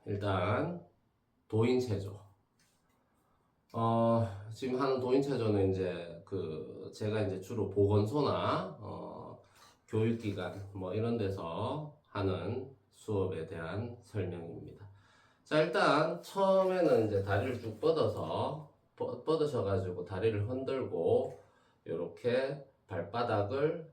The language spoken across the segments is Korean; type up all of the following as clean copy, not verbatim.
일단 도인체조. 지금 하는 도인체조는 이제 제가 이제 주로 보건소나 교육기관 뭐 이런 데서 하는 수업에 대한 설명입니다. 자, 일단 처음에는 이제 다리를 쭉 뻗으셔가지고 다리를 흔들고 이렇게 발바닥을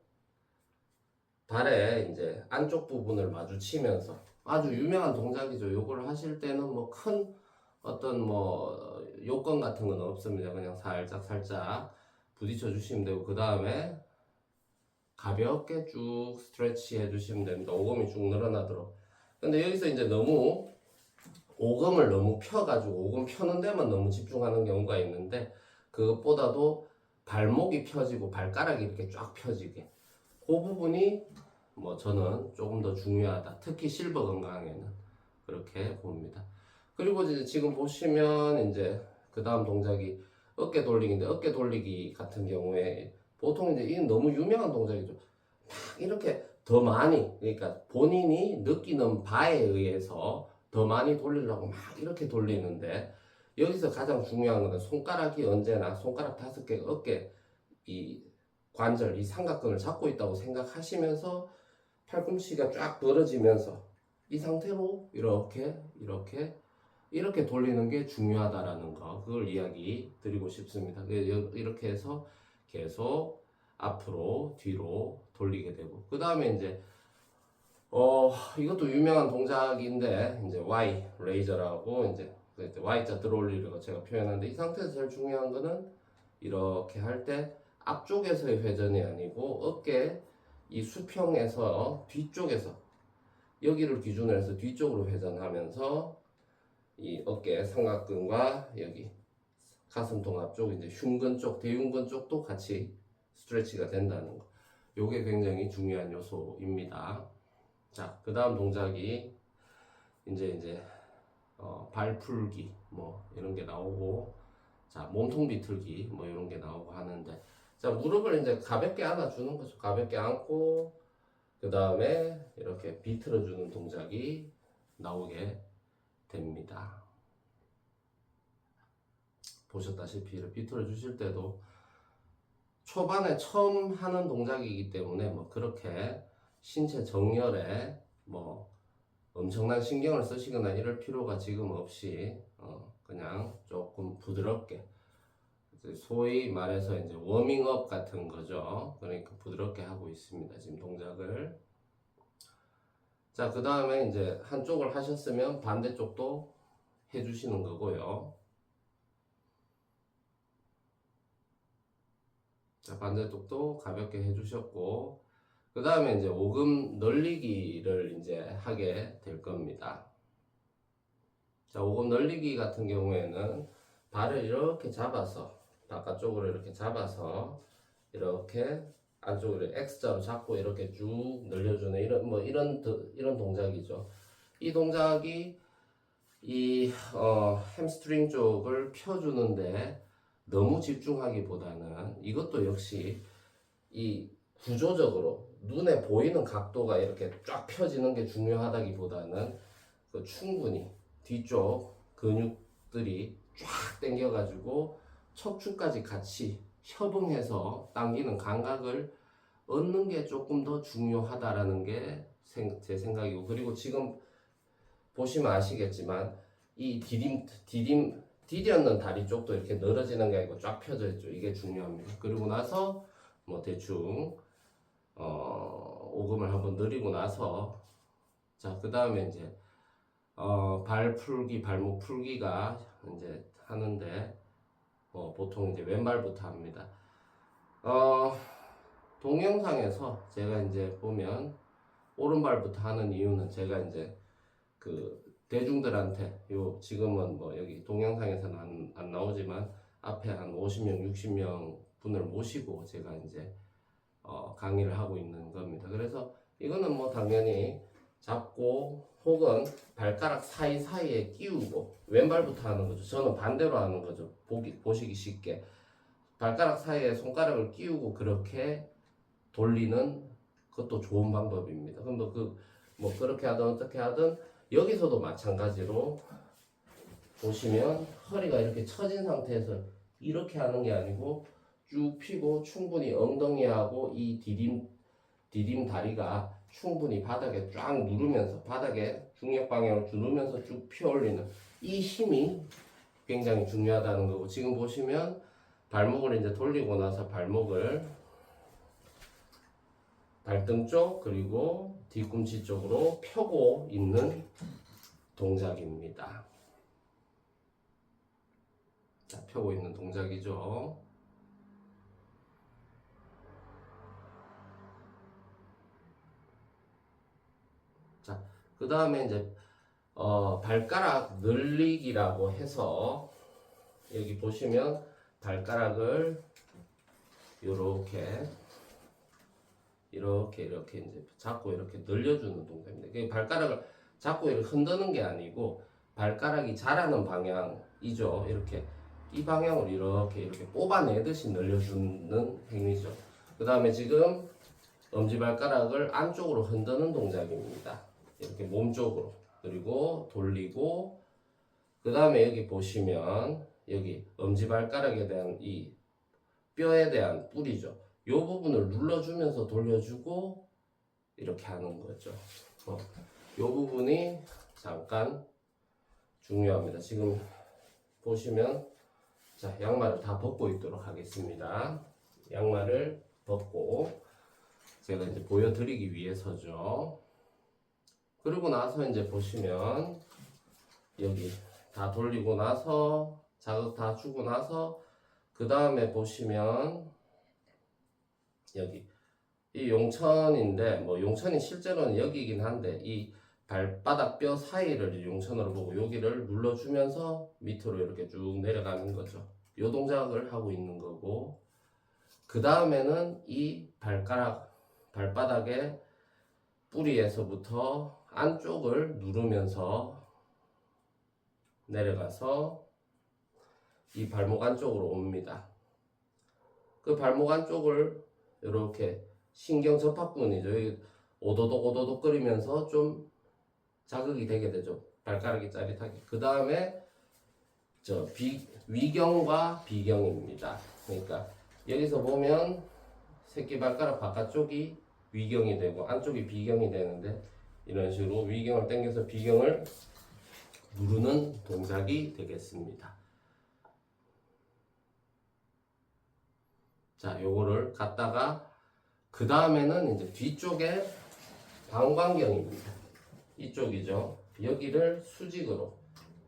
발의 이제 안쪽 부분을 마주치면서 아주 유명한 동작이죠. 요걸 하실 때는 뭐 큰 어떤 뭐 요건 같은 건 없습니다. 그냥 살짝 부딪혀 주시면 되고, 그 다음에 가볍게 쭉 스트레치 해 주시면 됩니다. 오금이 쭉 늘어나도록. 근데 여기서 이제 너무 오금을 너무 펴가지고 오금 펴는 데만 너무 집중하는 경우가 있는데, 그것보다도 발목이 펴지고 발가락이 이렇게 쫙 펴지게, 그 부분이 뭐 저는 조금 더 중요하다. 특히 실버 건강에는 그렇게 봅니다. 그리고 이제 지금 보시면 이제 그 다음 동작이 어깨 돌리기인데, 어깨 돌리기 같은 경우에 보통 이제 이건 너무 유명한 동작이죠. 막 이렇게 더 많이, 그러니까 본인이 느끼는 바에 의해서 더 많이 돌리려고 막 이렇게 돌리는데, 여기서 가장 중요한 건 손가락이 언제나 손가락 5개가 어깨 이 관절, 이 삼각근을 잡고 있다고 생각하시면서 팔꿈치가 쫙 벌어지면서 이 상태로 이렇게 돌리는 게 중요하다라는 거, 그걸 이야기 드리고 싶습니다. 이렇게 해서 계속 앞으로 뒤로 돌리게 되고, 그 다음에 이제 이것도 유명한 동작인데, 이제 Y 레이저라고 이제 Y자 들어올리는 거 제가 표현하는데, 이 상태에서 제일 중요한 거는 이렇게 할 때 앞쪽에서의 회전이 아니고 어깨 이 수평에서 뒤쪽에서, 여기를 기준으로 해서 뒤쪽으로 회전하면서 이 어깨 삼각근과 여기 가슴통 앞쪽, 이제 흉근 쪽, 대흉근 쪽도 같이 스트레치가 된다는 거, 요게 굉장히 중요한 요소입니다. 자, 그 다음 동작이 이제 발 풀기 뭐 이런 게 나오고, 자, 몸통 비틀기 뭐 이런 게 나오고 하는데, 자, 무릎을 이제 가볍게 안아주는 거죠. 가볍게 안고 그 다음에 이렇게 비틀어 주는 동작이 나오게 됩니다. 보셨다시피 이렇게 비틀어 주실 때도 초반에 처음 하는 동작이기 때문에 뭐 그렇게 신체 정렬에 뭐 엄청난 신경을 쓰시거나 이럴 필요가 지금 없이 그냥 조금 부드럽게, 소위 말해서 이제 워밍업 같은 거죠. 그러니까 부드럽게 하고 있습니다, 지금 동작을. 자, 그 다음에 이제 한쪽을 하셨으면 반대쪽도 해주시는 거고요. 자, 반대쪽도 가볍게 해주셨고, 그 다음에 이제 오금 늘리기를 이제 하게 될 겁니다. 자, 오금 늘리기 같은 경우에는 발을 이렇게 잡아서, 바깥쪽으로 이렇게 잡아서 이렇게 안쪽으로 X자로 잡고 이렇게 쭉 늘려주는 이런 동작이죠. 이 동작이 이 햄스트링 쪽을 펴주는데 너무 집중하기보다는, 이것도 역시 이 구조적으로 눈에 보이는 각도가 이렇게 쫙 펴지는 게 중요하다기보다는 충분히 뒤쪽 근육들이 쫙 당겨가지고 척추까지 같이 협응해서 당기는 감각을 얻는 게 조금 더 중요하다라는 게 제 생각이고, 그리고 지금 보시면 아시겠지만 이 디뎠는 다리 쪽도 이렇게 늘어지는 게 아니고 쫙 펴져 있죠. 이게 중요합니다. 그리고 나서 뭐 대충 오금을 한번 늘리고 나서, 자, 그 다음에 이제 발 풀기, 발목 풀기가 이제 하는데, 보통 이제 왼발부터 합니다. 동영상에서 제가 이제 보면 오른발부터 하는 이유는, 제가 이제 대중들한테 지금은 뭐 여기 동영상에서는 안 나오지만 앞에 한 50명, 60명 분을 모시고 제가 이제 강의를 하고 있는 겁니다. 그래서 이거는 뭐 당연히 잡고 혹은 발가락 사이사이에 끼우고 왼발부터 하는 거죠. 저는 반대로 하는 거죠. 보시기 쉽게 발가락 사이에 손가락을 끼우고 그렇게 돌리는 것도 좋은 방법입니다. 그럼 뭐 그렇게 하든 어떻게 하든 여기서도 마찬가지로 보시면 허리가 이렇게 처진 상태에서 이렇게 하는 게 아니고 쭉 펴고 충분히 엉덩이하고 이 디딤 다리가 충분히 바닥에 쫙 누르면서 바닥에 중력 방향을 누르면서 쭉 펴 올리는 이 힘이 굉장히 중요하다는 거고, 지금 보시면 발목을 이제 돌리고 나서 발목을 발등 쪽 그리고 뒤꿈치 쪽으로 펴고 있는 동작입니다. 자, 펴고 있는 동작이죠. 자, 그 다음에 이제 발가락 늘리기라고 해서 여기 보시면 발가락을 이렇게 이제 잡고 이렇게 늘려주는 동작입니다. 발가락을 잡고 이렇게 흔드는 게 아니고 발가락이 자라는 방향이죠. 이렇게 이 방향으로 이렇게 뽑아내듯이 늘려주는 행위죠. 그 다음에 지금 엄지발가락을 안쪽으로 흔드는 동작입니다. 이렇게 몸쪽으로, 그리고 돌리고, 그 다음에 여기 보시면 여기 엄지발가락에 대한 이 뼈에 대한 뿌리죠. 이 부분을 눌러주면서 돌려주고 이렇게 하는 거죠. 이 부분이 잠깐 중요합니다. 지금 보시면, 자, 양말을 다 벗고 있도록 하겠습니다. 양말을 벗고 제가 이제 보여드리기 위해서죠. 그리고 나서 이제 보시면 여기 다 돌리고 나서 자극 다 주고 나서 그 다음에 보시면 여기 이 용천인데, 뭐 용천이 실제로는 여기긴 한데 이 발바닥 뼈 사이를 용천으로 보고 여기를 눌러주면서 밑으로 이렇게 쭉 내려가는 거죠. 이 동작을 하고 있는 거고, 그 다음에는 이 발바닥의 뿌리에서부터 안쪽을 누르면서 내려가서 이 발목 안쪽으로 옵니다. 그 발목 안쪽을 이렇게 신경 접합근이죠. 여기 오도독 거리면서 좀 자극이 되게 되죠. 발가락이 짜릿하게. 그 다음에 위경과 비경입니다. 그러니까 여기서 보면 새끼발가락 바깥쪽이 위경이 되고 안쪽이 비경이 되는데, 이런 식으로 위경을 당겨서 비경을 누르는 동작이 되겠습니다. 자, 요거를 갖다가 그 다음에는 이제 뒤쪽에 방광경입니다. 이쪽이죠. 여기를 수직으로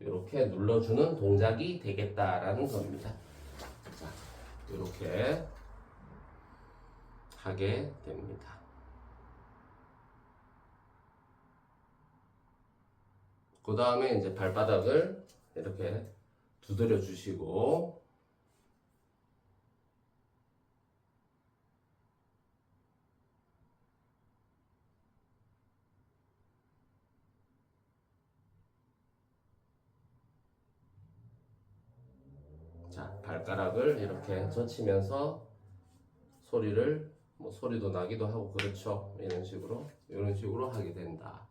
이렇게 눌러주는 동작이 되겠다라는 겁니다. 자, 이렇게 하게 됩니다. 그 다음에 이제 발바닥을 이렇게 두드려 주시고, 자, 발가락을 이렇게 젖히면서 소리를, 뭐 소리도 나기도 하고 그렇죠. 이런 식으로 하게 된다.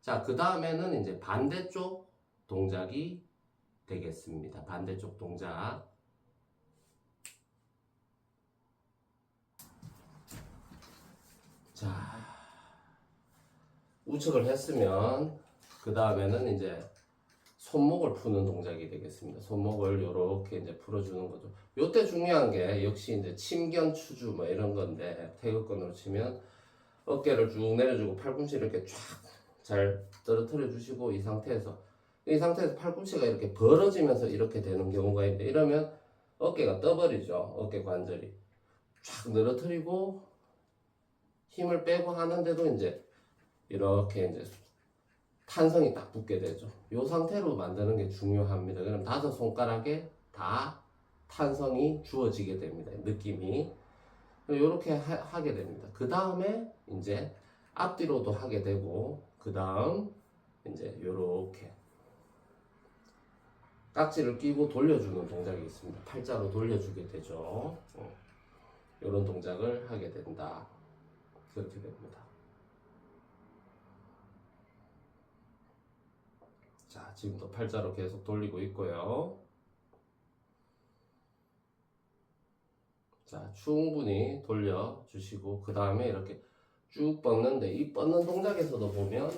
자, 그 다음에는 이제 반대쪽 동작이 되겠습니다. 반대쪽 동작. 자, 우측을 했으면 그 다음에는 이제 손목을 푸는 동작이 되겠습니다. 손목을 이렇게 이제 풀어주는 거죠. 요때 중요한 게 역시 이제 침견 추주 뭐 이런 건데, 태극권으로 치면 어깨를 쭉 내려주고 팔꿈치 이렇게 쫙 잘 떨어뜨려 주시고, 이 상태에서 팔꿈치가 이렇게 벌어지면서 이렇게 되는 경우가 있는데, 이러면 어깨가 떠버리죠. 어깨 관절이 쫙 늘어뜨리고 힘을 빼고 하는데도 이제 이렇게 이제 탄성이 딱 붙게 되죠. 이 상태로 만드는 게 중요합니다. 그럼 5손가락에 다 탄성이 주어지게 됩니다. 느낌이. 이렇게 하게 됩니다. 그 다음에 이제 앞뒤로도 하게 되고, 그 다음 이제 이렇게 깍지를 끼고 돌려주는 동작이 있습니다. 팔자로 돌려주게 되죠. 이런 동작을 하게 된다. 그렇게 됩니다. 자, 지금도 팔자로 계속 돌리고 있고요. 자, 충분히 돌려주시고 그 다음에 이렇게 쭉 뻗는데 이 뻗는 동작에서도 보면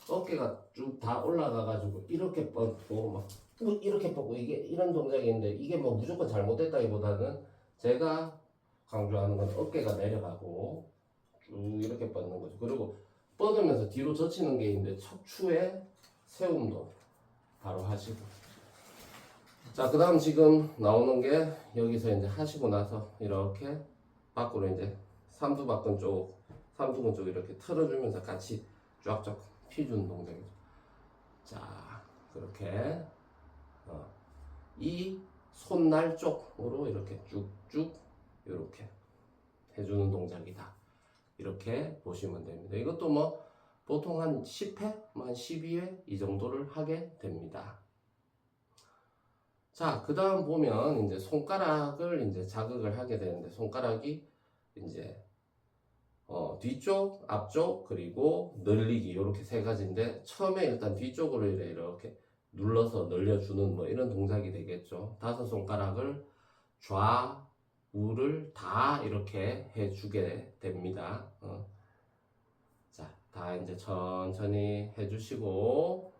어깨가 쭉 다 올라가가지고 이렇게 뻗고 막 이렇게 뻗고 이게 이런 동작인데 이게 뭐 무조건 잘못됐다기보다는 제가 강조하는 건 어깨가 내려가고 쭉 이렇게 뻗는 거죠. 그리고 뻗으면서 뒤로 젖히는 게 있는데 척추의 세움도 바로 하시고. 자, 그 다음 지금 나오는 게 여기서 이제 하시고 나서 이렇게 밖으로 이제 삼두근 쪽 이렇게 틀어주면서 같이 쫙쫙 피주는 동작이죠. 자, 그렇게 이 손날 쪽으로 이렇게 쭉쭉 이렇게 해주는 동작이다. 이렇게 보시면 됩니다. 이것도 뭐 보통 한 10회, 한 12회 이 정도를 하게 됩니다. 자, 그 다음 보면 이제 손가락을 이제 자극을 하게 되는데 손가락이 이제 뒤쪽, 앞쪽, 그리고 늘리기 이렇게 세 가지인데 처음에 일단 뒤쪽으로 이렇게 눌러서 늘려주는 뭐 이런 동작이 되겠죠. 5손가락을 좌우를 다 이렇게 해주게 됩니다. 자, 다 이제 천천히 해주시고.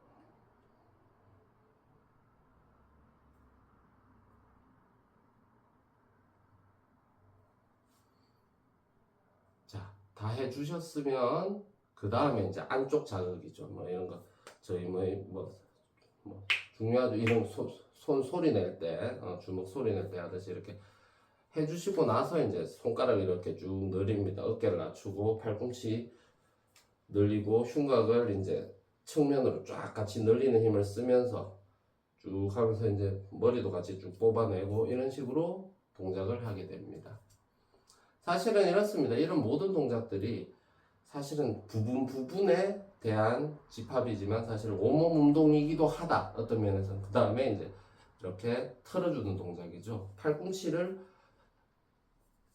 다 해주셨으면 그 다음에 이제 안쪽 자극이죠. 뭐 이런 거 저희 뭐 중요하죠. 이런 손 소리 낼 때, 주먹 소리 낼 때 하듯이 이렇게 해주시고 나서 이제 손가락 이렇게 쭉 늘립니다. 어깨를 낮추고 팔꿈치 늘리고 흉곽을 이제 측면으로 쫙 같이 늘리는 힘을 쓰면서 쭉 하면서 이제 머리도 같이 쭉 뽑아내고 이런 식으로 동작을 하게 됩니다. 사실은 이렇습니다. 이런 모든 동작들이 사실은 부분에 대한 집합이지만 사실 온몸 운동이기도 하다. 어떤 면에서는. 그 다음에 이제 이렇게 틀어주는 동작이죠. 팔꿈치를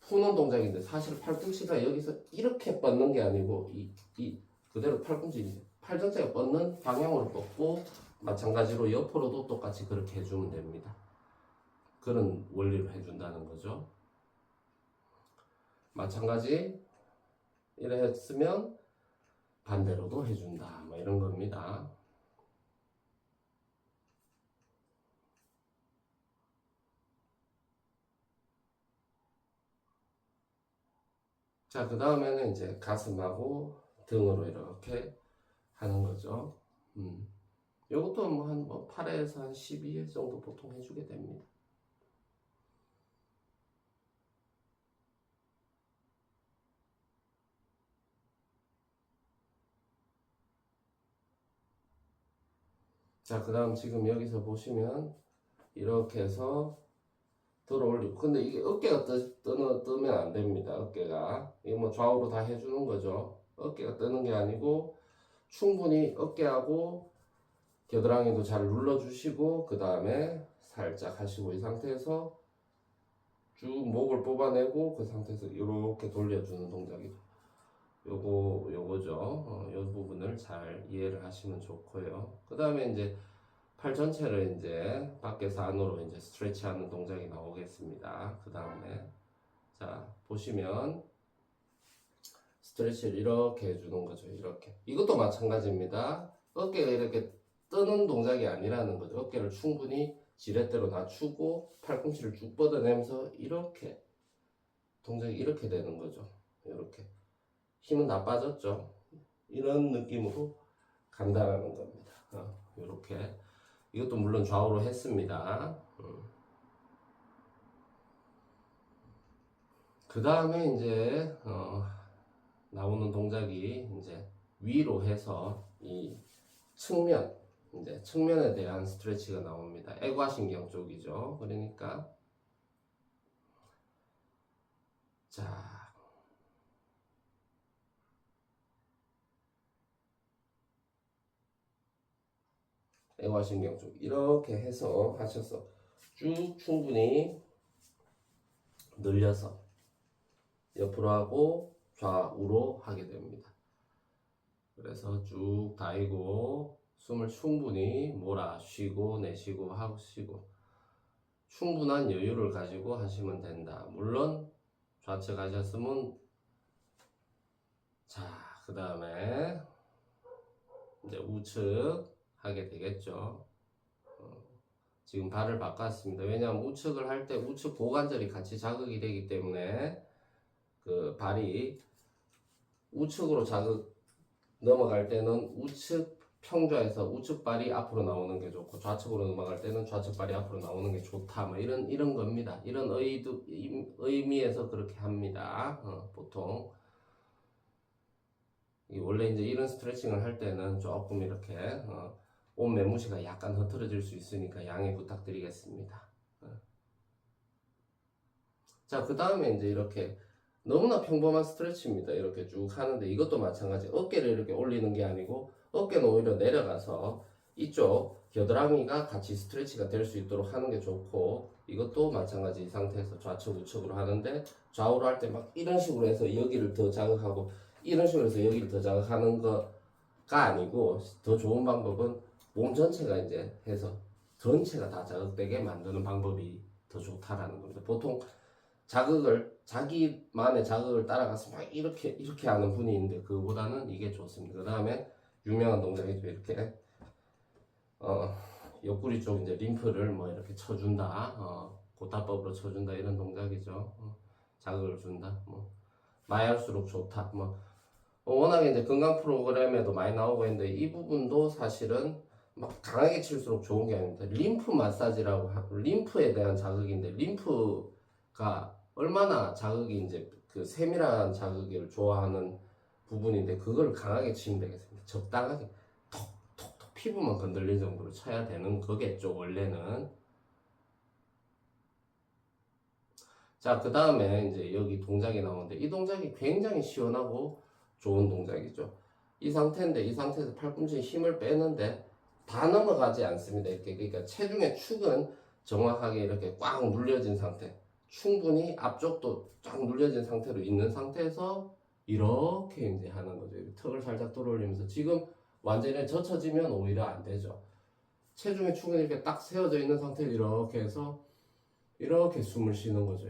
푸는 동작인데 사실 팔꿈치가 여기서 이렇게 뻗는 게 아니고 이 그대로 팔꿈치 팔 전체가 뻗는 방향으로 뻗고 마찬가지로 옆으로도 똑같이 그렇게 해주면 됩니다. 그런 원리로 해준다는 거죠. 마찬가지 이래 했으면 반대로도 해준다 뭐 이런 겁니다. 자, 그 다음에는 이제 가슴하고 등으로 이렇게 하는 거죠. 이것도 뭐 한 8회에서 한 12회 정도 보통 해주게 됩니다. 자, 그 다음 지금 여기서 보시면 이렇게 해서 들어 올리고. 근데 이게 어깨가 뜨면 안 됩니다. 어깨가. 이거 뭐 좌우로 다 해주는 거죠. 어깨가 뜨는 게 아니고 충분히 어깨하고 겨드랑이도 잘 눌러주시고 그 다음에 살짝 하시고 이 상태에서 쭉 목을 뽑아내고 그 상태에서 이렇게 돌려주는 동작이죠. 요거죠. 요 부분을 잘 이해를 하시면 좋고요. 그 다음에 이제 팔 전체를 이제 밖에서 안으로 이제 스트레치 하는 동작이 나오겠습니다. 그 다음에 자 보시면 스트레치를 이렇게 해주는 거죠. 이렇게. 이것도 마찬가지입니다. 어깨가 이렇게 뜨는 동작이 아니라는 거죠. 어깨를 충분히 지렛대로 낮추고 팔꿈치를 쭉 뻗어내면서 이렇게 동작이 이렇게 되는 거죠. 이렇게. 힘은 다 빠졌죠. 이런 느낌으로 간다라는 겁니다. 이렇게. 이것도 물론 좌우로 했습니다. 그 다음에 이제 나오는 동작이 이제 위로 해서 이 이제 측면에 대한 스트레치가 나옵니다. 애과신경 쪽이죠. 그러니까 자. 애과신경 쪽 이렇게 해서 하셔서 쭉 충분히 늘려서 옆으로 하고 좌우로 하게 됩니다. 그래서 쭉 다이고 숨을 충분히 몰아 쉬고 내쉬고 하시고 충분한 여유를 가지고 하시면 된다. 물론 좌측 하셨으면 자, 그 다음에 이제 우측 하게 되겠죠. 지금 발을 바꿨습니다. 왜냐하면 우측을 할 때 우측 고관절이 같이 자극이 되기 때문에 그 발이 우측으로 자극 넘어갈 때는 우측 평좌에서 우측 발이 앞으로 나오는 게 좋고 좌측으로 넘어갈 때는 좌측 발이 앞으로 나오는 게 좋다. 뭐 이런 겁니다. 이런 의미에서 그렇게 합니다. 보통 원래 이제 이런 스트레칭을 할 때는 조금 이렇게 옷 매무새가 약간 흐트러질 수 있으니까 양해 부탁드리겠습니다. 자, 그 다음에 이제 이렇게 너무나 평범한 스트레치입니다. 이렇게 쭉 하는데 이것도 마찬가지. 어깨를 이렇게 올리는 게 아니고 어깨는 오히려 내려가서 이쪽 겨드랑이가 같이 스트레치가 될 수 있도록 하는 게 좋고 이것도 마찬가지. 이 상태에서 좌측 우측으로 하는데 좌우로 할 때 막 이런 식으로 해서 여기를 더 자극하고 이런 식으로 해서 여기를 더 자극하는 거가 아니고 더 좋은 방법은 몸 전체가 이제 해서 전체가 다 자극되게 만드는 방법이 더 좋다라는 겁니다. 보통 자기만의 자극을 따라가서 막 이렇게 하는 분이 있는데 그거보다는 이게 좋습니다. 그 다음에 유명한 동작이죠. 이렇게 옆구리 쪽 이제 림프를 뭐 이렇게 쳐준다, 고타법으로 쳐준다 이런 동작이죠. 자극을 준다. 뭐 많이 할수록 좋다. 뭐 워낙에 이제 건강 프로그램에도 많이 나오고 있는데 이 부분도 사실은 막 강하게 칠수록 좋은 게 아닙니다. 림프 마사지라고 하고 림프에 대한 자극인데 림프가 얼마나 자극이 이제 그 세밀한 자극을 좋아하는 부분인데 그걸 강하게 치면 되겠습니다. 적당하게 톡톡톡 피부만 건들릴 정도로 쳐야 되는 거겠죠 원래는. 자, 그 다음에 이제 여기 동작이 나오는데 이 동작이 굉장히 시원하고 좋은 동작이죠. 이 상태인데 이 상태에서 팔꿈치에 힘을 빼는데 다 넘어가지 않습니다. 이렇게 그러니까 체중의 축은 정확하게 이렇게 꽉 눌려진 상태. 충분히 앞쪽도 쫙 눌려진 상태로 있는 상태에서 이렇게 이제 하는 거죠. 턱을 살짝 돌아올리면서 지금 완전히 젖혀지면 오히려 안 되죠. 체중의 축은 이렇게 딱 세워져 있는 상태로 이렇게 해서 이렇게 숨을 쉬는 거죠.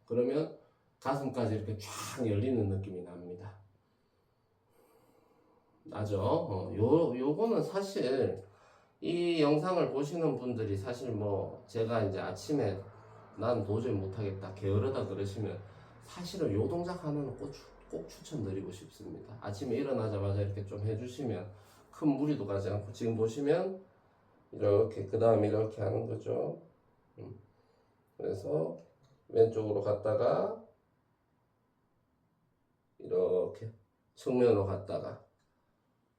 그러면 가슴까지 이렇게 쫙 열리는 느낌이 납니다. 나죠? 요거는 사실 이 영상을 보시는 분들이 사실 뭐 제가 이제 아침에 난 도저히 못하겠다 게으르다 그러시면 사실은 요 동작 하나는 꼭 추천드리고 싶습니다. 아침에 일어나자마자 이렇게 좀 해주시면 큰 무리도 가지 않고 지금 보시면 이렇게 그 다음에 이렇게 하는 거죠. 그래서 왼쪽으로 갔다가 이렇게 측면으로 갔다가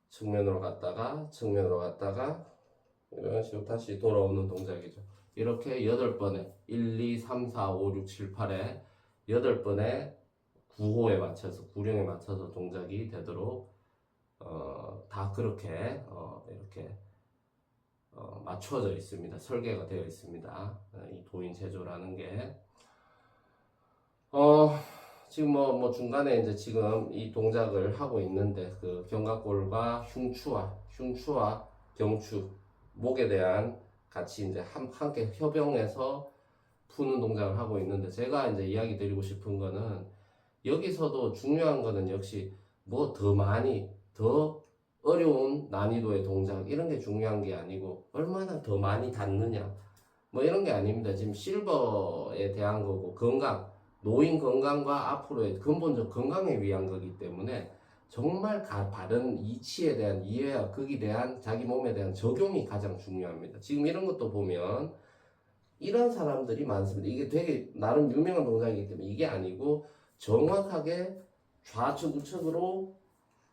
측면으로 갔다가 측면으로 갔다가 이런 식으로 다시 돌아오는 동작이죠. 이렇게 8번에 1, 2, 3, 4, 5, 6, 7, 8에 8번에 9호에 맞춰서 구령에 맞춰서 동작이 되도록 다 그렇게 이렇게 맞춰져 있습니다. 설계가 되어 있습니다. 이 도인 체조라는 게 지금 뭐 중간에 이제 지금 이 동작을 하고 있는데 그 견갑골과 흉추와 경추 목에 대한 같이 이제 함께 협용해서 푸는 동작을 하고 있는데 제가 이제 이야기 드리고 싶은 거는 여기서도 중요한 거는 역시 뭐 더 많이 더 어려운 난이도의 동작 이런 게 중요한 게 아니고 얼마나 더 많이 닿느냐 뭐 이런 게 아닙니다. 지금 실버에 대한 거고 노인 건강과 앞으로의 근본적 건강에 위한 거기 때문에 정말 바른 이치에 대한 이해와 거기에 대한 자기 몸에 대한 적용이 가장 중요합니다. 지금 이런 것도 보면 이런 사람들이 많습니다. 이게 되게 나름 유명한 동작이기 때문에 이게 아니고 정확하게 좌측 우측으로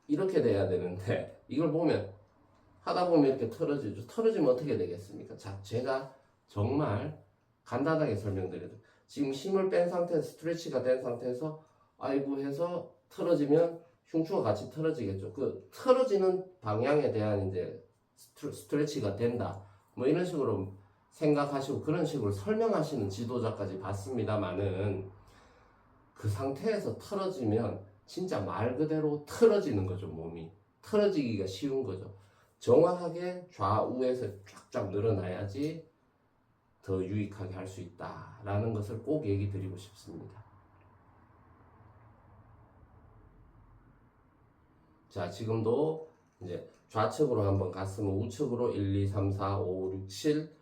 이렇게 돼야 되는데 이걸 보면 하다 보면 이렇게 틀어지죠. 틀어지면 어떻게 되겠습니까? 자, 제가 정말 간단하게 설명드려도 지금 힘을 뺀 상태에서 스트레치가 된 상태에서 아이고 해서 틀어지면 흉추가 같이 틀어지겠죠. 그 틀어지는 방향에 대한 이제 스트레치가 된다. 뭐 이런 식으로 생각하시고 그런 식으로 설명하시는 지도자까지 봤습니다만은 그 상태에서 틀어지면 진짜 말 그대로 틀어지는 거죠. 몸이 틀어지기가 쉬운 거죠. 정확하게 좌우에서 쫙쫙 늘어나야지 더 유익하게 할 수 있다라는 것을 꼭 얘기 드리고 싶습니다. 자, 지금도 이제 좌측으로 한번 갔으면 우측으로 1, 2, 3, 4, 5, 6, 7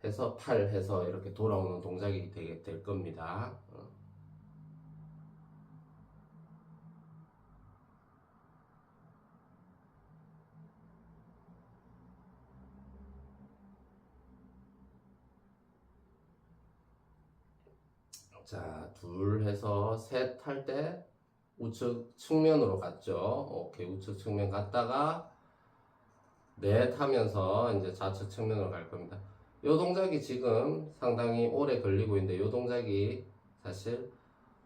해서 8 해서 이렇게 돌아오는 동작이 되게 될 겁니다. 자, 둘 해서 셋 할 때 우측 측면으로 갔죠. 오케이, 우측 측면 갔다가 넷 하면서 이제 좌측 측면으로 갈 겁니다. 이 동작이 지금 상당히 오래 걸리고 있는데 이 동작이 사실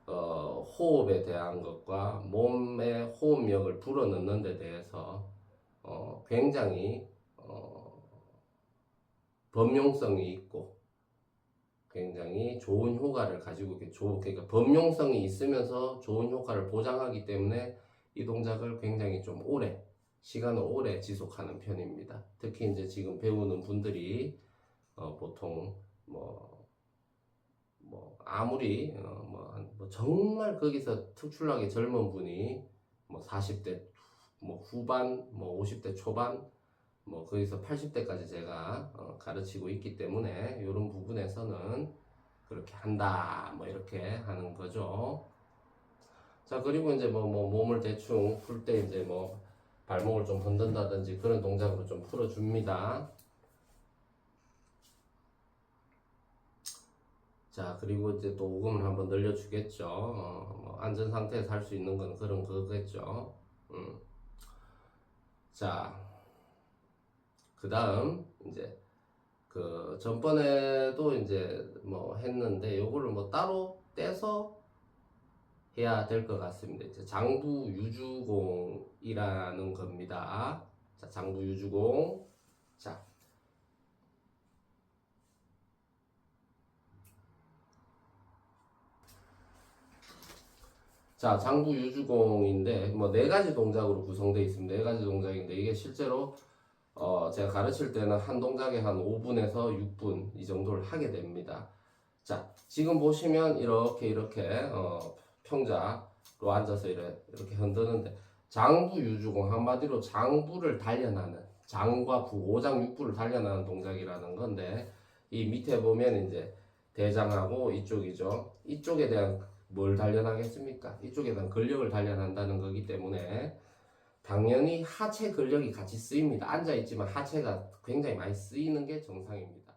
호흡에 대한 것과 몸의 호흡력을 불어넣는 데 대해서 굉장히 범용성이 있고 굉장히 좋은 효과를 가지고 그러니까 범용성이 있으면서 좋은 효과를 보장하기 때문에 이 동작을 굉장히 좀 오래 시간을 오래 지속하는 편입니다. 특히 이제 지금 배우는 분들이 보통 아무리 뭐 정말 거기서 특출나게 젊은 분이 뭐 40대 뭐 후반 뭐 50대 초반 뭐 거기서 80대까지 제가 가르치고 있기 때문에 이런 부분에서는 그렇게 한다 뭐 이렇게 하는 거죠. 자, 그리고 이제 뭐 몸을 대충 풀 때 이제 뭐 발목을 좀 흔든다든지 그런 동작으로 좀 풀어줍니다. 자, 그리고 이제 또 오금을 한번 늘려주겠죠. 뭐 안전 상태에서 할 수 있는 건 그런 거겠죠. 자, 그 다음 이제 그 전번에도 이제 뭐 했는데 요거를 뭐 따로 떼서 해야 될 것 같습니다. 이제 장부 유주공이라는 겁니다. 자, 장부 유주공. 자, 장부 유주공인데 뭐 네 가지 동작으로 구성되어 있습니다. 네 가지 동작인데 이게 실제로 제가 가르칠 때는 한 동작에 한 5분에서 6분 이 정도를 하게 됩니다. 자, 지금 보시면 이렇게 평자로 앉아서 이렇게 흔드는데 장부 유주공 한마디로 장부를 단련하는 장과 부, 오장 육부를 단련하는 동작이라는 건데 이 밑에 보면 이제 대장하고 이쪽이죠. 이쪽에 대한 뭘 단련하겠습니까? 이쪽에 대한 근력을 단련한다는 거기 때문에 당연히 하체 근력이 같이 쓰입니다. 앉아있지만 하체가 굉장히 많이 쓰이는 게 정상입니다.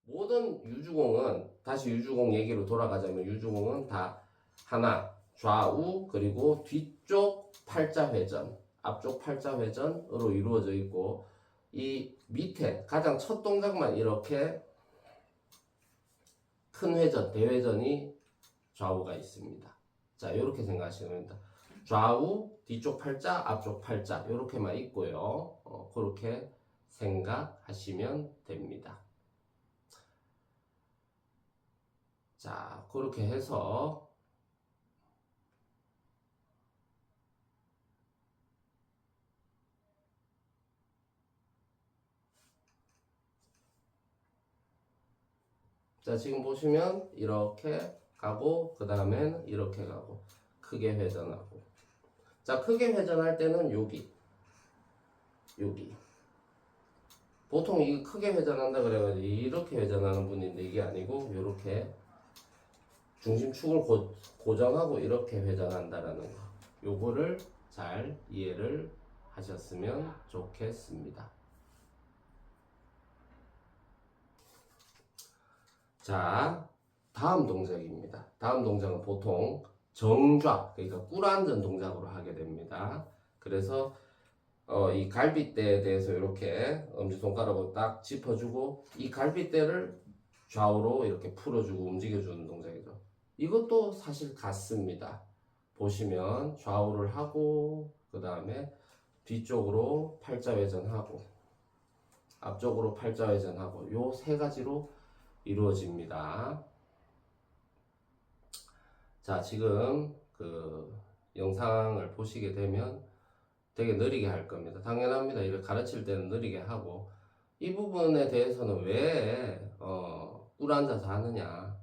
모든 유주공은 다시 유주공 얘기로 돌아가자면 유주공은 다 하나 좌우 그리고 뒤쪽 팔자 회전 앞쪽 팔자 회전으로 이루어져 있고 이 밑에 가장 첫 동작만 이렇게 큰 회전 대회전이 좌우가 있습니다. 자, 이렇게 생각하시면 됩니다. 좌우 뒤쪽 팔자 앞쪽 팔자 이렇게만 있고요. 그렇게 생각하시면 됩니다. 자, 그렇게 해서 자, 지금 보시면 이렇게 가고 그 다음엔 이렇게 가고 크게 회전하고 자, 크게 회전할 때는 여기. 보통 이거 크게 회전한다 그래가지고 이렇게 회전하는 분인데 이게 아니고 이렇게 중심축을 고정하고 이렇게 회전한다라는 거. 요거를 잘 이해를 하셨으면 좋겠습니다. 자, 다음 동작입니다. 다음 동작은 보통 정좌, 그러니까 꿇어앉은 동작으로 하게 됩니다. 그래서 이 갈비대에 대해서 이렇게 엄지손가락으로 딱 짚어주고 이 갈비대를 좌우로 이렇게 풀어주고 움직여주는 동작이죠. 이것도 사실 같습니다. 보시면 좌우를 하고 그 다음에 뒤쪽으로 팔자 회전하고 앞쪽으로 팔자 회전하고 요 세 가지로 이루어집니다. 자, 지금 그 영상을 보시게 되면 되게 느리게 할 겁니다. 당연합니다. 이렇게 가르칠 때는 느리게 하고 이 부분에 대해서는 왜 꿇 앉아서 하느냐,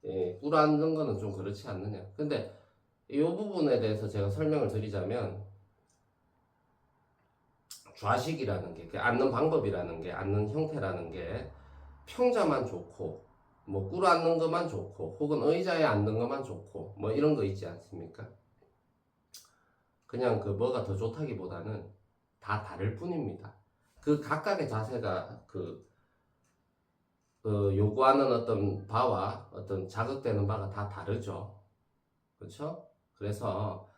꿇 앉는 거는 좀 그렇지 않느냐. 근데 이 부분에 대해서 제가 설명을 드리자면 좌식이라는 게, 앉는 방법이라는 게, 앉는 형태라는 게 평자만 좋고 뭐 꿇 앉는 것만 좋고 혹은 의자에 앉는 것만 좋고 뭐 이런 거 있지 않습니까? 그냥 그 뭐가 더 좋다기보다는 다 다를 뿐입니다. 그 각각의 자세가 요구하는 어떤 바와 어떤 자극되는 바가 다 다르죠. 그렇죠? 그래서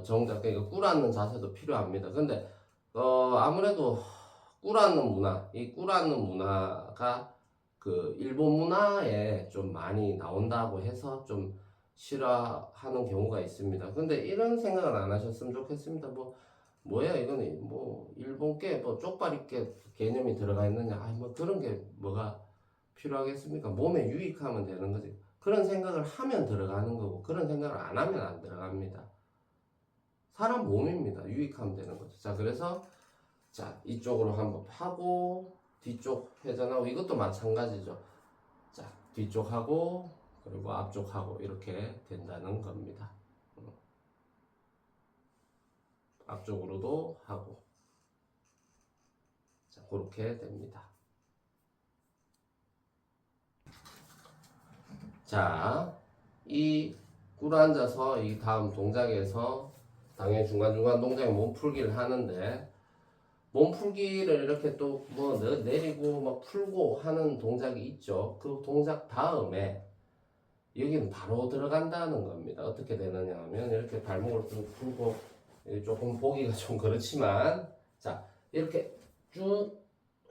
정작 그러니까 꿇 앉는 자세도 필요합니다. 근데 아무래도 꿇 앉는 문화, 이 꿇 앉는 문화가 그 일본 문화에 좀 많이 나온다고 해서 좀 싫어하는 경우가 있습니다. 근데 이런 생각은 안 하셨으면 좋겠습니다. 뭐야 이거는 뭐 일본 게 뭐 쪽발 있게 개념이 들어가 있느냐, 뭐 그런 게 뭐가 필요하겠습니까? 몸에 유익하면 되는 거지. 그런 생각을 하면 들어가는 거고 그런 생각을 안 하면 안 들어갑니다. 사람 몸입니다. 유익하면 되는 거죠. 자, 그래서 자, 이쪽으로 한번 하고 뒤쪽 회전하고 이것도 마찬가지죠. 자, 뒤쪽 하고 그리고 앞쪽 하고 이렇게 된다는 겁니다. 앞쪽으로도 하고 자, 그렇게 됩니다. 자, 이 꿇어 앉아서 이 다음 동작에서 당연히 중간중간 동작에 몸풀기를 하는데 몸풀기를 이렇게 또 뭐 내리고 막 풀고 하는 동작이 있죠. 그 동작 다음에 여기는 바로 들어간다는 겁니다. 어떻게 되느냐 하면 이렇게 발목을 쭉 풀고 조금 보기가 좀 그렇지만 자, 이렇게 쭉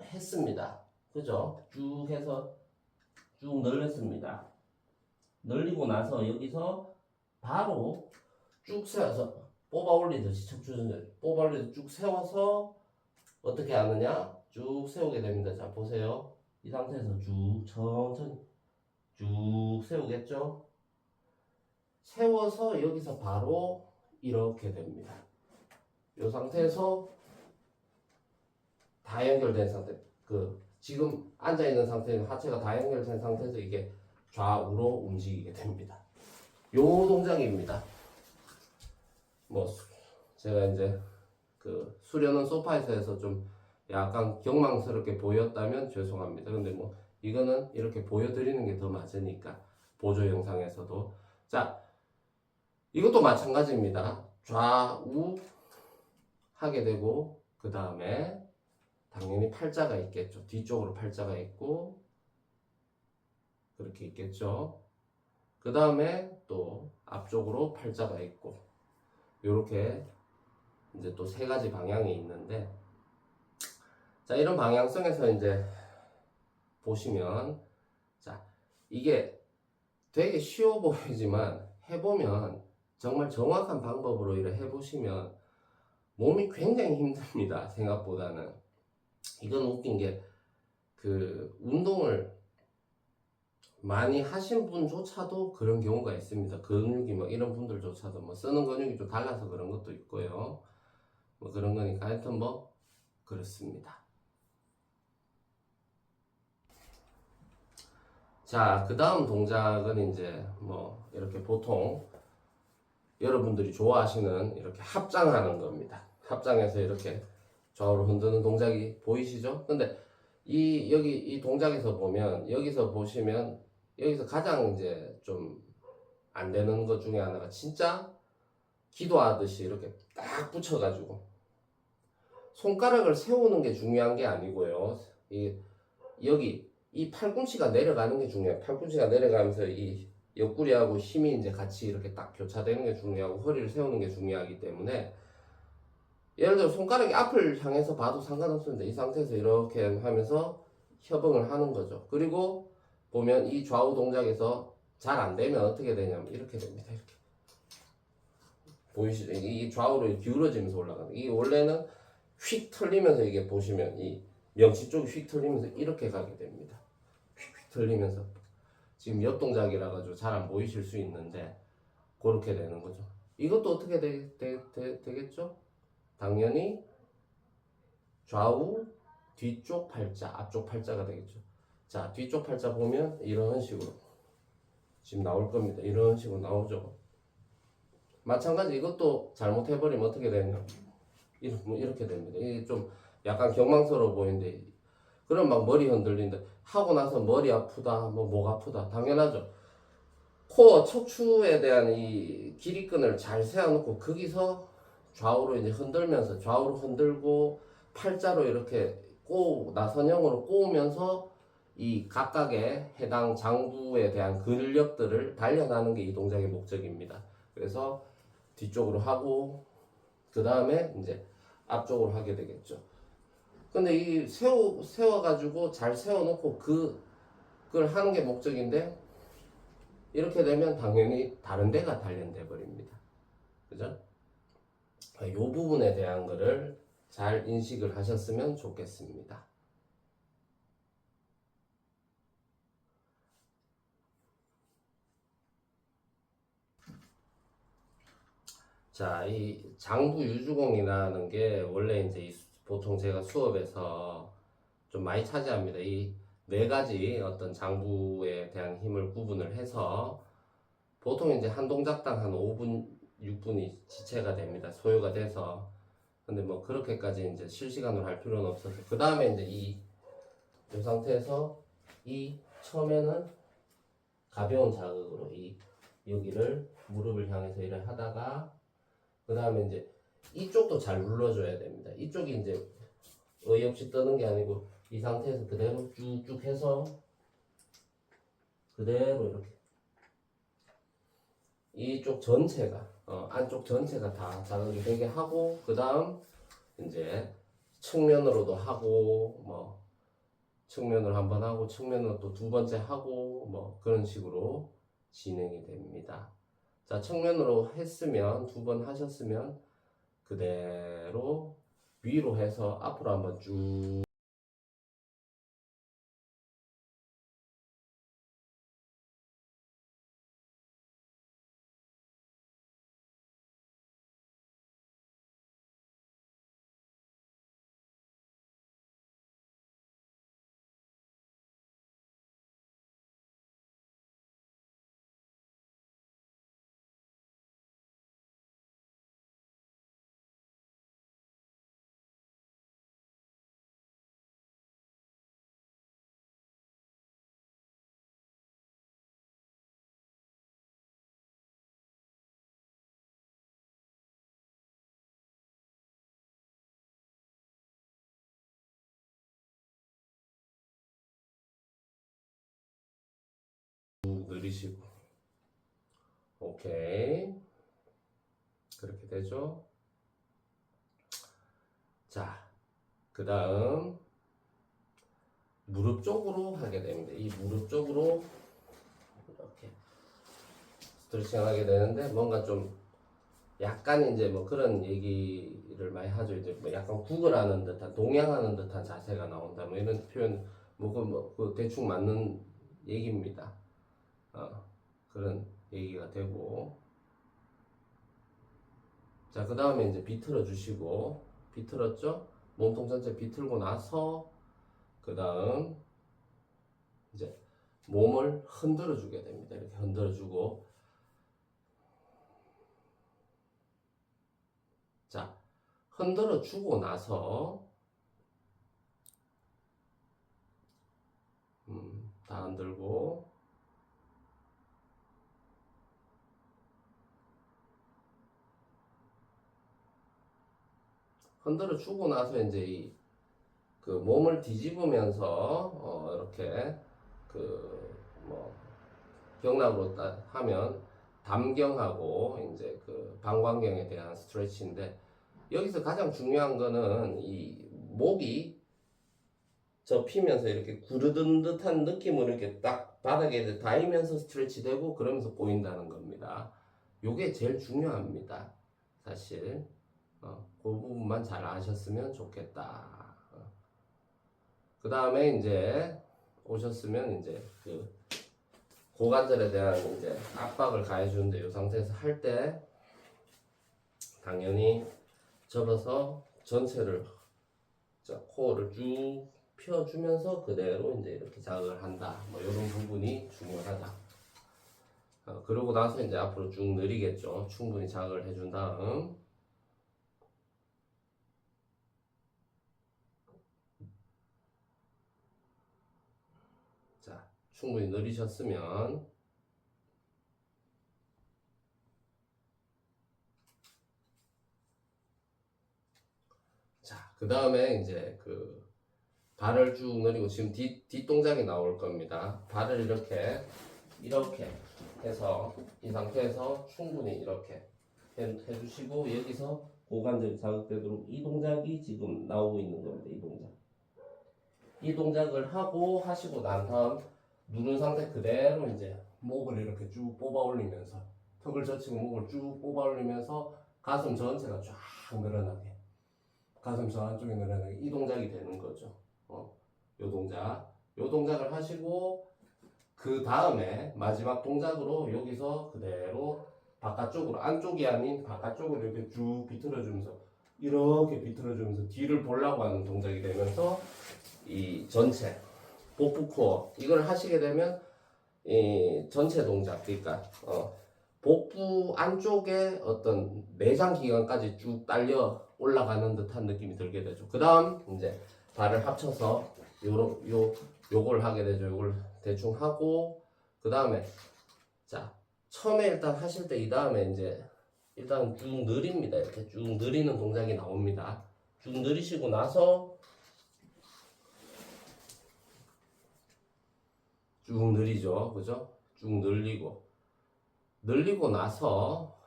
했습니다. 그죠? 쭉 해서 쭉 늘렸습니다. 늘리고 나서 여기서 바로 쭉 세워서 뽑아 올리듯이 척추전절 뽑아 올리듯이 쭉 세워서 어떻게 하느냐? 쭉 세우게 됩니다. 자, 보세요. 이 상태에서 쭉 천천히 쭉 세우겠죠? 세워서 여기서 바로 이렇게 됩니다. 이 상태에서 다 연결된 상태. 지금 앉아 있는 상태는 하체가 다 연결된 상태에서 이게 좌우로 움직이게 됩니다. 요 동작입니다. 뭐 제가 이제 수련원 소파에서 해서 좀 약간 경망스럽게 보였다면 죄송합니다. 근데 뭐 이거는 이렇게 보여드리는 게 더 맞으니까 보조 영상에서도 자, 이것도 마찬가지입니다. 좌우 하게 되고 그 다음에 당연히 팔자가 있겠죠. 뒤쪽으로 팔자가 있고 그렇게 있겠죠. 그 다음에 또 앞쪽으로 팔자가 있고 이렇게 이제 또 세 가지 방향이 있는데 자, 이런 방향성에서 이제 보시면 자, 이게 되게 쉬워 보이지만 해보면 정말 정확한 방법으로 이렇게 해보시면 몸이 굉장히 힘듭니다. 생각보다는. 이건 웃긴 게 운동을 많이 하신 분조차도 그런 경우가 있습니다. 근육이 뭐 이런 분들조차도 뭐 쓰는 근육이 좀 달라서 그런 것도 있고요. 뭐 그런 거니까 하여튼 뭐 그렇습니다. 자, 그 다음 동작은 이제 뭐 이렇게 보통 여러분들이 좋아하시는 이렇게 합장하는 겁니다. 합장해서 이렇게 좌우로 흔드는 동작이 보이시죠? 근데 여기 이 동작에서 보면, 여기서 보시면, 여기서 가장 이제 좀 안 되는 것 중에 하나가 진짜 기도하듯이 이렇게 딱 붙여가지고 손가락을 세우는 게 중요한 게 아니고요. 여기 이 팔꿈치가 내려가는 게 중요해요. 팔꿈치가 내려가면서 이 옆구리하고 힘이 이제 같이 이렇게 딱 교차되는 게 중요하고 허리를 세우는 게 중요하기 때문에, 예를 들어 손가락이 앞을 향해서 봐도 상관없습니다. 이 상태에서 이렇게 하면서 협응을 하는 거죠. 그리고 보면 이 좌우 동작에서 잘 안 되면 어떻게 되냐면 이렇게 됩니다. 이렇게 보이시죠? 이 좌우로 기울어지면서 올라가는, 이 원래는 휙 털리면서, 이게 보시면 이 명치 쪽이 휙 털리면서 이렇게 가게 됩니다. 휙 털리면서, 지금 옆 동작이라 가지고 잘 안 보이실 수 있는데 그렇게 되는 거죠. 이것도 어떻게 되겠죠? 당연히 좌우 뒤쪽 팔자, 앞쪽 팔자가 되겠죠. 자, 뒤쪽 팔자 보면 이런 식으로 지금 나올 겁니다. 이런 식으로 나오죠. 마찬가지 이것도 잘못해버리면 어떻게 되냐, 이렇게 됩니다. 이게 좀 약간 경망스러워 보이는데, 그럼 막 머리 흔들린다 하고 나서 머리 아프다, 뭐 목 아프다, 당연하죠. 코어 척추에 대한 이 길이끈을 잘 세워놓고 거기서 좌우로 이제 흔들면서, 좌우로 흔들고 팔자로 이렇게 나선형으로 꼬우면서 이 각각의 해당 장부에 대한 근력들을 단련하는 게 이 동작의 목적입니다. 그래서 뒤쪽으로 하고 그 다음에 이제 앞쪽으로 하게 되겠죠. 근데 이 세워가지고 잘 세워놓고 그걸 하는 게 목적인데, 이렇게 되면 당연히 다른 데가 단련돼 버립니다. 그죠? 이 부분에 대한 거를 잘 인식을 하셨으면 좋겠습니다. 자, 이 장부 유주공이라는 게 원래 이제 보통 제가 수업에서 좀 많이 차지합니다. 이 네 가지 어떤 장부에 대한 힘을 구분을 해서 보통 이제 한 동작당 한 5분, 6분이 지체가 됩니다. 소요가 돼서. 근데 뭐 그렇게까지 이제 실시간으로 할 필요는 없어서, 그 다음에 이제 이 상태에서 처음에는 가벼운 자극으로 여기를 무릎을 향해서 일을 하다가, 그 다음에 이제 이쪽도 잘 눌러줘야 됩니다. 이쪽이 이제 어이없이 뜨는 게 아니고 이 상태에서 그대로 쭉쭉 해서 그대로 이렇게 이쪽 전체가 안쪽 전체가 다 자극이 되게 하고, 그 다음 이제 측면으로도 하고, 뭐 측면으로 한번 하고 측면으로 또 두 번째 하고, 뭐 그런 식으로 진행이 됩니다. 자, 측면으로 했으면, 두 번 하셨으면 그대로 위로 해서 앞으로 한번 쭉 늘리시고. 오케이, 그렇게 되죠. 자, 그 다음 무릎 쪽으로 하게 됩니다. 이 무릎 쪽으로 이렇게 스트레칭 하게 되는데, 뭔가 좀 약간 이제 뭐 그런 얘기를 많이 하죠. 이제 뭐 약간 구걸하는 듯한, 동양하는 듯한 자세가 나온다, 뭐 이런 표현, 그 대충 맞는 얘기입니다. 그런 얘기가 되고. 자, 그 다음에 이제 비틀어 주시고, 비틀었죠? 몸통 전체 비틀고 나서 그 다음 이제 몸을 흔들어 주게 됩니다. 이렇게 흔들어 주고, 자, 흔들어 주고 나서 다 흔들고 흔들어 주고 나서 이제 그 몸을 뒤집으면서 이렇게 뭐 경락으로 하면 담경하고 이제 그 방광경에 대한 스트레치인데, 여기서 가장 중요한 거는 이 목이 접히면서 이렇게 구르든 듯한 느낌으로 이렇게 딱 바닥에 닿으면서 스트레치 되고 그러면서 꼬인다는 겁니다. 요게 제일 중요합니다. 사실 그 부분만 잘 아셨으면 좋겠다. 그 다음에 이제 오셨으면 이제 그 고관절에 대한 이제 압박을 가해주는데, 이 상태에서 할 때 당연히 접어서 전체를 코어를 쭉 펴주면서 그대로 이제 이렇게 자극을 한다. 뭐 이런 부분이 중요하다. 그러고 나서 이제 앞으로 쭉 느리겠죠. 충분히 자극을 해준 다음. 자, 충분히 느리셨으면 자, 그 다음에 이제 그 발을 쭉 늘리고 지금 뒷 동작이 나올 겁니다. 발을 이렇게 해서 이 상태에서 충분히 이렇게 해주시고, 여기서 고관절이 자극되도록 이 동작이 지금 나오고 있는 겁니다. 이 동작을 하시고 난 다음 누른 상태 그대로 이제 목을 이렇게 쭉 뽑아 올리면서, 턱을 젖히고 목을 쭉 뽑아 올리면서 가슴 전체가 쫙 늘어나게, 가슴 저 안쪽에 늘어나게, 이 동작이 되는 거죠. 요 동작을 하시고, 그 다음에 마지막 동작으로 여기서 그대로 바깥쪽으로, 안쪽이 아닌 바깥쪽으로 이렇게 쭉 비틀어주면서, 이렇게 비틀어주면서 뒤를 보려고 하는 동작이 되면서 이 전체 복부 코어 이걸 하시게 되면 이 전체 동작, 그러니까 복부 안쪽에 어떤 내장 기관까지 쭉 딸려 올라가는 듯한 느낌이 들게 되죠. 그 다음 이제 발을 합쳐서 요걸 하게 되죠. 요걸 대충 하고, 그 다음에 자, 처음에 일단 하실 때 이 다음에 이제 일단 쭉 느립니다. 이렇게 쭉 느리는 동작이 나옵니다. 쭉 느리시고 나서 쭉 느리죠. 그죠? 쭉 늘리고 나서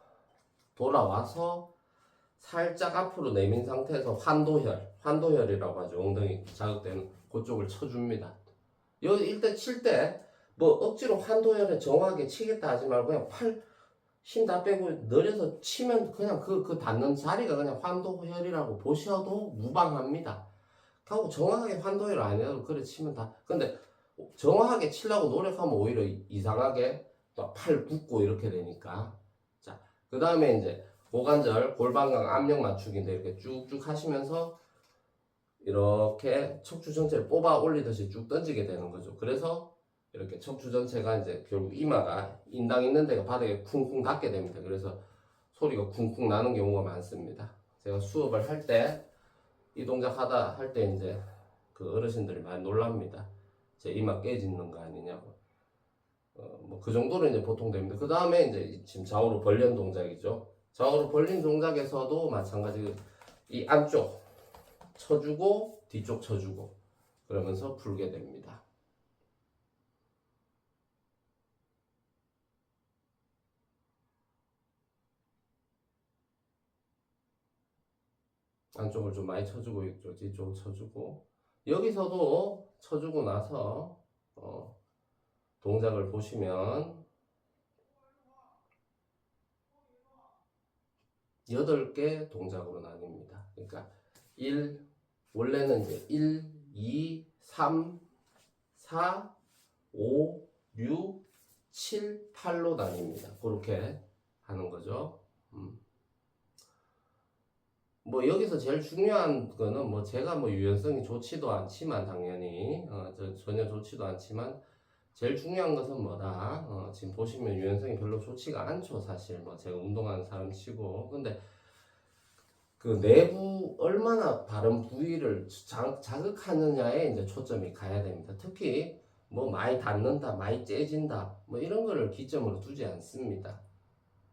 돌아와서 살짝 앞으로 내민 상태에서 환도혈이라고 하죠. 엉덩이 자극되는 그쪽을 쳐줍니다. 여기 일단 칠 때 뭐 억지로 환도혈에 정확하게 치겠다 하지 말고 그냥 팔 힘 다 빼고 늘려서 치면 그냥 그 닿는 자리가 그냥 환도혈이라고 보셔도 무방합니다. 하고 정확하게 환도혈 아니어도 그래 치면 다. 근데 정확하게 치려고 노력하면 오히려 이상하게 팔 굽고 이렇게 되니까. 자, 그 다음에 이제 고관절 골반강 압력 맞추기인데, 이렇게 쭉쭉 하시면서 이렇게 척추 전체를 뽑아 올리듯이 쭉 던지게 되는 거죠. 그래서 이렇게 척추 전체가 이제 결국 이마가 인당 있는 데가 바닥에 쿵쿵 닿게 됩니다. 그래서 소리가 쿵쿵 나는 경우가 많습니다. 제가 수업을 할 때 이 동작 할 때 이제 그 어르신들이 많이 놀랍니다. 제 이마 깨지는 거 아니냐고. 뭐 그 정도로 이제 보통 됩니다. 그 다음에 이제 지금 좌우로 벌린 동작이죠. 좌우로 벌린 동작에서도 마찬가지, 이 안쪽 쳐주고 뒤쪽 쳐주고 그러면서 풀게 됩니다. 안쪽을 좀 많이 쳐주고 있죠. 뒤쪽을 쳐주고, 여기서도 쳐주고 나서 동작을 보시면 8개 동작으로 나뉩니다. 그러니까 원래는 이제 1, 2, 3, 4, 5, 6, 7, 8로 나뉩니다. 그렇게 하는 거죠. 뭐 여기서 제일 중요한 거는 뭐 제가 뭐 유연성이 좋지도 않지만 당연히 전혀 좋지도 않지만 제일 중요한 것은 뭐다? 지금 보시면 유연성이 별로 좋지가 않죠. 사실 뭐 제가 운동하는 사람 치고. 근데 그 내부 얼마나 바른 부위를 자극하느냐에 이제 초점이 가야 됩니다. 특히 뭐 많이 닿는다, 많이 째진다, 뭐 이런 거를 기점으로 두지 않습니다.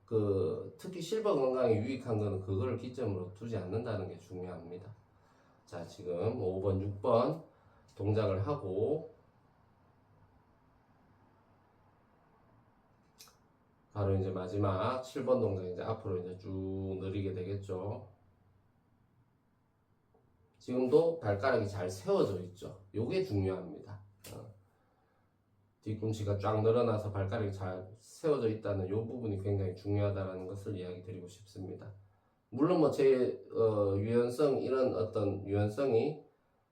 그 특히 실버 건강에 유익한 거는 그거를 기점으로 두지 않는다는 게 중요합니다. 자, 지금 5번, 6번 동작을 하고 바로 이제 마지막 7번 동작 이제 앞으로 이제 쭉 느리게 되겠죠. 지금도 발가락이 잘 세워져 있죠. 요게 중요합니다. 뒤꿈치가 쫙 늘어나서 발가락이 잘 세워져 있다는 요 부분이 굉장히 중요하다는 것을 이야기 드리고 싶습니다. 물론 뭐 제 유연성 이런 어떤 유연성이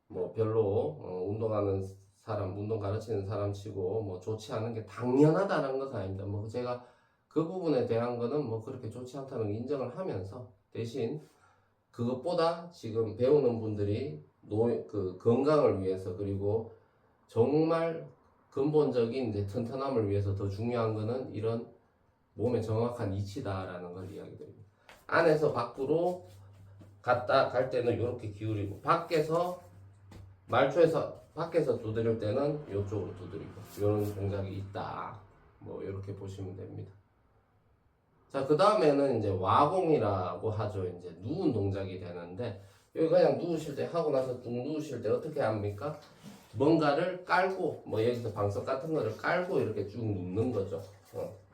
뭐 별로 운동하는 사람, 운동 가르치는 사람 치고 뭐 좋지 않은 게 당연하다는 것은 아닙니다. 뭐 제가 그 부분에 대한 거는 뭐 그렇게 좋지 않다는 걸 인정을 하면서 대신 그것보다 지금 배우는 분들이 그 건강을 위해서 그리고 정말 근본적인 이제 튼튼함을 위해서 더 중요한 거는 이런 몸의 정확한 이치다라는 걸 이야기 드립니다. 안에서 밖으로 갔다 갈 때는 이렇게 기울이고 밖에서 말초에서 밖에서 두드릴 때는 이쪽으로 두드리고 이런 동작이 있다. 뭐 이렇게 보시면 됩니다. 자, 그 다음에는 이제 와공이라고 하죠. 이제 누운 동작이 되는데 여기 그냥 누우실 때 하고 나서 쭉 누우실 때 어떻게 합니까? 뭔가를 깔고 뭐 여기서 방석 같은 거를 깔고 이렇게 쭉 눕는 거죠.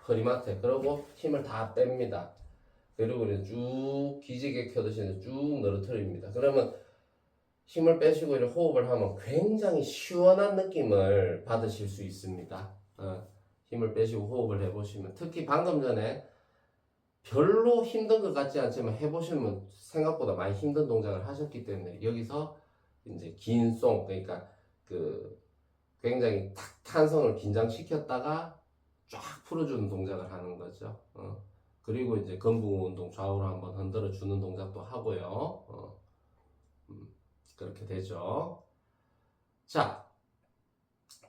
허리맡에. 그러고 힘을 다 뺍니다. 그리고 이제 쭉 기지개 켜듯이 쭉 늘어뜨립니다. 그러면 힘을 빼시고 이렇게 호흡을 하면 굉장히 시원한 느낌을 받으실 수 있습니다. 힘을 빼시고 호흡을 해보시면 특히 방금 전에 별로 힘든 것 같지 않지만 해보시면 생각보다 많이 힘든 동작을 하셨기 때문에 여기서 이제 긴 송 그러니까 그 굉장히 탄성을 긴장시켰다가 쫙 풀어주는 동작을 하는 거죠. 그리고 이제 건부 운동 좌우로 한번 흔들어 주는 동작도 하고요. 그렇게 되죠. 자,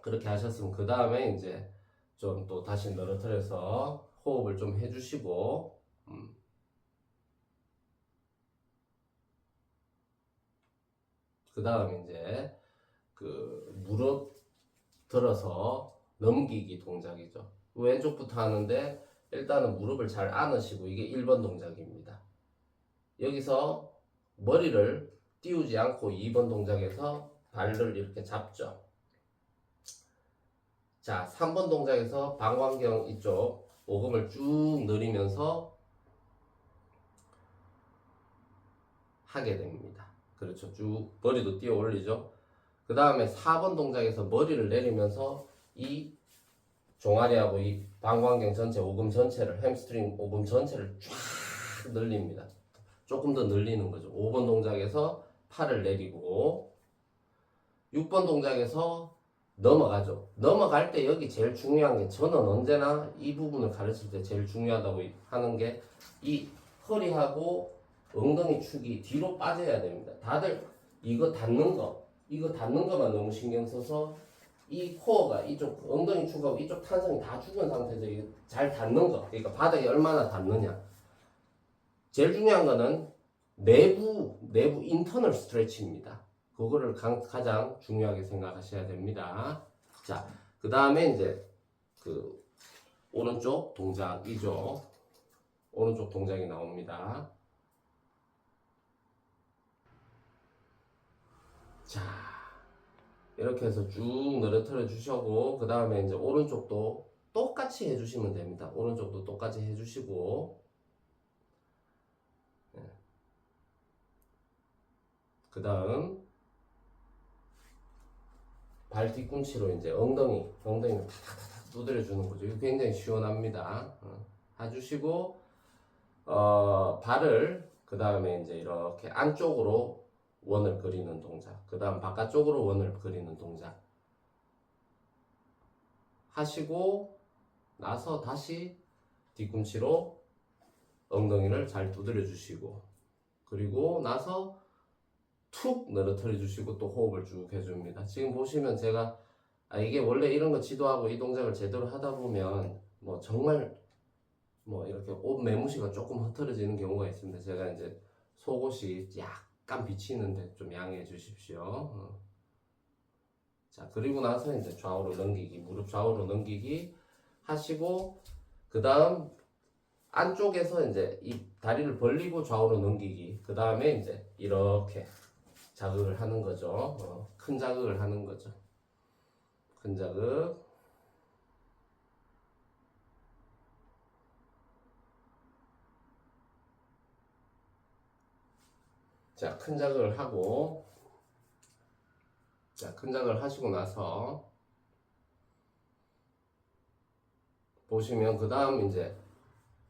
그렇게 하셨으면 그 다음에 이제 좀 또 다시 늘어뜨려서 호흡을 좀 해주시고 그 다음에 이제 그 무릎 들어서 넘기기 동작이죠. 왼쪽부터 하는데 일단은 무릎을 잘 안으시고 이게 1번 동작입니다. 여기서 머리를 띄우지 않고 2번 동작에서 발을 이렇게 잡죠. 자, 3번 동작에서 방광경 이쪽 오금을 쭉 늘리면서 하게 됩니다. 그렇죠. 쭉 머리도 띄어 올리죠. 그 다음에 4번 동작에서 머리를 내리면서 이 종아리하고 이 방광경 전체, 오금 전체를, 햄스트링 오금 전체를 쫙 늘립니다. 조금 더 늘리는 거죠. 5번 동작에서 팔을 내리고 6번 동작에서 넘어가죠. 넘어갈 때 여기 제일 중요한 게 저는 언제나 이 부분을 가르칠 때 제일 중요하다고 하는 게 이 허리하고 엉덩이 축이 뒤로 빠져야 됩니다. 다들 이거 닿는 거만 너무 신경 써서 이 코어가 이쪽 엉덩이 축하고 이쪽 탄성이 다 죽은 상태에서 잘 닿는 거, 그러니까 바닥에 얼마나 닿느냐. 제일 중요한 거는 내부 인터널 스트레치입니다. 그거를 가장 중요하게 생각하셔야 됩니다. 자, 그 다음에 이제 그 오른쪽 동작이죠. 오른쪽 동작이 나옵니다. 자, 이렇게 해서 쭉 늘어뜨려 주시고 그 다음에 이제 오른쪽도 똑같이 해주시면 됩니다. 오른쪽도 똑같이 해주시고 그 다음 발 뒤꿈치로 이제 엉덩이를 탁탁탁 두드려 주는 거죠. 이거 굉장히 시원합니다. 해주시고 발을 그 다음에 이제 이렇게 안쪽으로 원을 그리는 동작, 그 다음 바깥쪽으로 원을 그리는 동작 하시고 나서 다시 뒤꿈치로 엉덩이를 잘 두드려 주시고 그리고 나서 툭 늘어뜨려 주시고 또 호흡을 쭉 해줍니다. 지금 보시면 제가 이게 원래 이런 거 지도하고 이 동작을 제대로 하다 보면 뭐 정말 뭐 이렇게 옷 매무시가 조금 흐트러지는 경우가 있습니다. 제가 이제 속옷이 약간 비치는데 좀 양해해 주십시오. 자, 그리고 나서 이제 좌우로 넘기기, 무릎 좌우로 넘기기 하시고, 그 다음 안쪽에서 이제 이 다리를 벌리고 좌우로 넘기기, 그 다음에 이제 이렇게 자극을 하는 거죠. 큰 자극을 하는 거죠. 큰 자극. 자, 큰 자극을 하고, 자, 큰 자극을 하시고 나서 보시면 그 다음 이제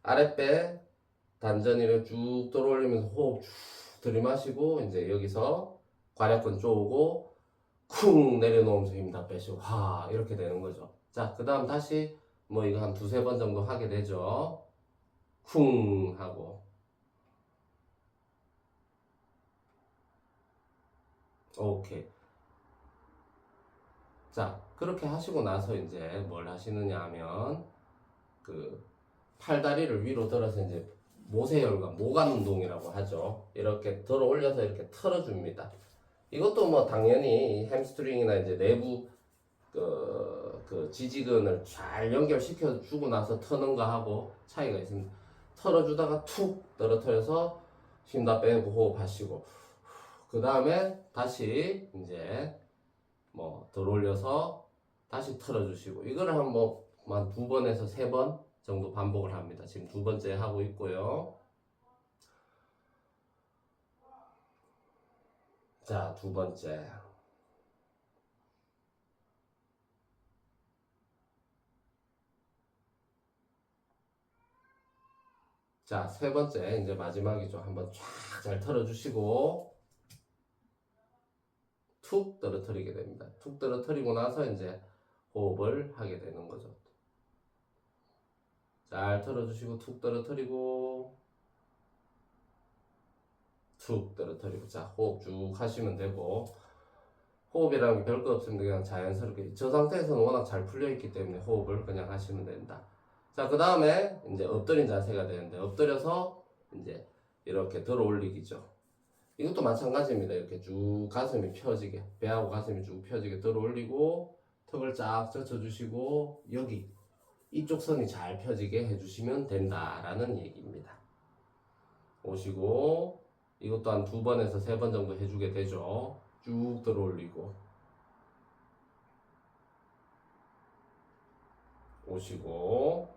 아랫배 단전이를 쭉 들어올리면서 호흡 쭉 들이마시고 이제 여기서 괄약근 쪼고 쿵 내려놓으면서 힘 다 빼시고 하 이렇게 되는 거죠. 자, 그 다음 다시 뭐 이거 한 두세 번 정도 하게 되죠. 쿵 하고 오케이. 자, 그렇게 하시고 나서 이제 뭘 하시느냐 하면 그 팔다리를 위로 들어서 이제 모세혈관, 모관 운동이라고 하죠. 이렇게 들어 올려서 이렇게 털어줍니다. 이것도 뭐 당연히 햄스트링이나 이제 내부 그 지지근을 잘 연결시켜 주고 나서 터는 거하고 차이가 있습니다. 털어주다가 툭 떨어뜨려서 힘 다 빼고 호흡하시고, 그 다음에 다시 이제 뭐 덜 올려서 다시 털어주시고, 이거를 한 두 번에서 세 번 정도 반복을 합니다. 지금 두 번째 하고 있고요. 자, 두 번째. 자, 세 번째, 이제 마지막이죠. 한번 쫙 잘 털어주시고, 툭 떨어뜨리게 됩니다. 툭 떨어뜨리고 나서 이제 호흡을 하게 되는 거죠. 잘 털어주시고, 툭 떨어뜨리고, 툭 떨어뜨리고. 자, 호흡 쭉 하시면 되고, 호흡이라는 게 별거 없습니다. 그냥 자연스럽게. 저 상태에서는 워낙 잘 풀려있기 때문에 호흡을 그냥 하시면 된다. 자, 그 다음에 이제 엎드린 자세가 되는데, 엎드려서 이제 이렇게 들어 올리기죠. 이것도 마찬가지입니다. 이렇게 쭉 가슴이 펴지게, 배하고 가슴이 쭉 펴지게 들어 올리고, 턱을 쫙 젖혀주시고, 여기, 이쪽 선이 잘 펴지게 해주시면 된다라는 얘기입니다. 오시고, 이것도 한 두 번에서 세 번 정도 해주게 되죠. 쭉 들어 올리고, 오시고,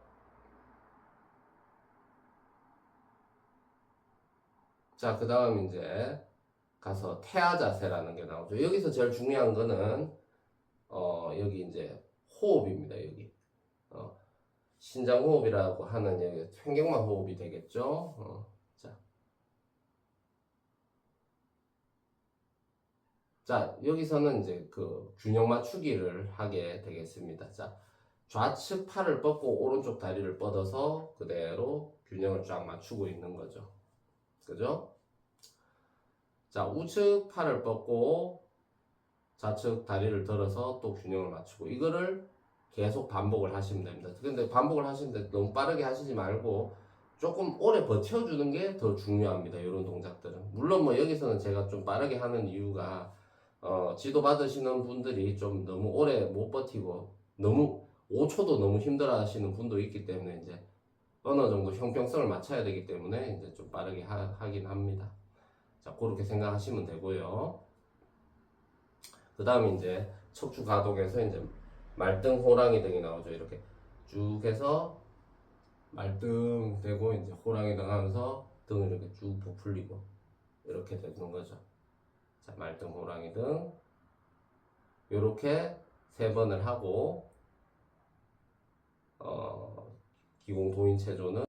자, 그 다음 이제 가서 태아 자세라는 게 나오죠. 여기서 제일 중요한 거는, 여기 이제 호흡입니다. 여기. 신장 호흡이라고 하는 여기 횡격막 호흡이 되겠죠. 자, 여기서는 이제 그 균형 맞추기를 하게 되겠습니다. 자, 좌측 팔을 뻗고 오른쪽 다리를 뻗어서 그대로 균형을 쫙 맞추고 있는 거죠. 그죠? 자, 우측 팔을 뻗고 좌측 다리를 들어서 또 균형을 맞추고, 이거를 계속 반복을 하시면 됩니다. 근데 반복을 하시는데 너무 빠르게 하시지 말고 조금 오래 버텨주는 게 더 중요합니다. 이런 동작들은. 물론 뭐 여기서는 제가 좀 빠르게 하는 이유가 지도 받으시는 분들이 좀 너무 오래 못 버티고 너무 5초도 너무 힘들어 하시는 분도 있기 때문에 이제 어느 정도 형평성을 맞춰야 되기 때문에 이제 좀 빠르게 하긴 합니다. 자, 그렇게 생각하시면 되고요. 그 다음에 이제 척추 가동에서 이제 말등 호랑이 등이 나오죠. 이렇게 쭉 해서 말등 되고 이제 호랑이 등 하면서 등을 이렇게 쭉 부풀리고 이렇게 되는 거죠. 자, 말등 호랑이 등 이렇게 세 번을 하고 기공 도인 체조는